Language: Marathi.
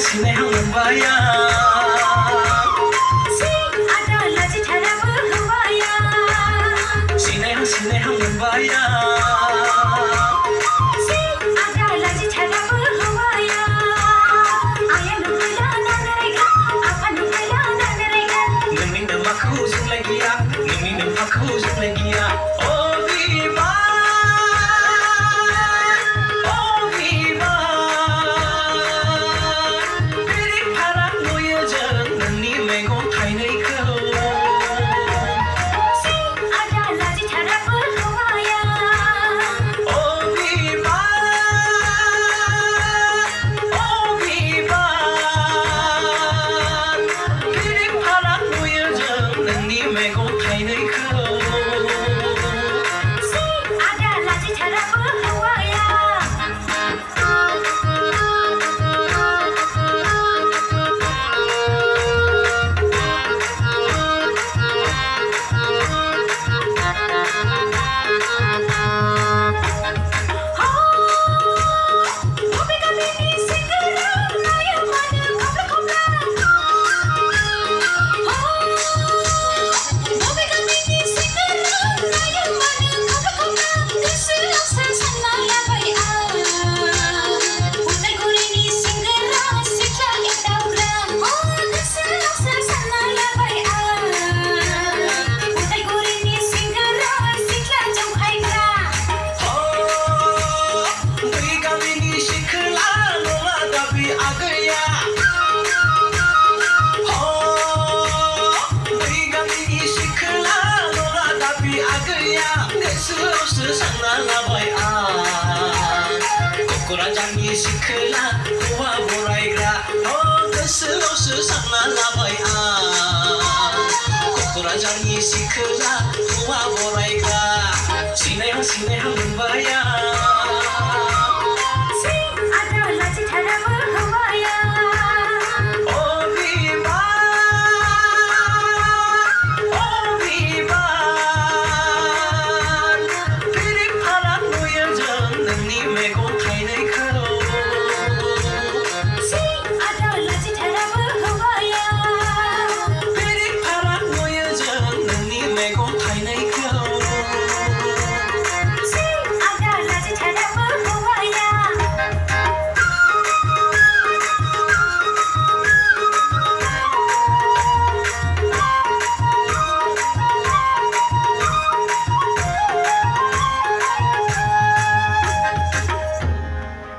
सिनाय हांबाया आदा लाजि थाराबो हौवाया सिनाय हांबाया आदा लाजि थाराबो हौवाया आया नुफैला नांगोरैगा आफा नुफैला नांगोरैगा नोंनि नोमाखौ जोंलाय गैया नोंनि नोमाखौ जोंलाय गैया क'क्राझारनि सिखोला हौवा बरायग्रा गोसोआवसो सानना लाबाय आं क'क्राझारनि सिखोला हौवा बरायग्रा सिनाय मोनबाय आदा लाजि थाराबो हौवाया मेगन थाइनैखौ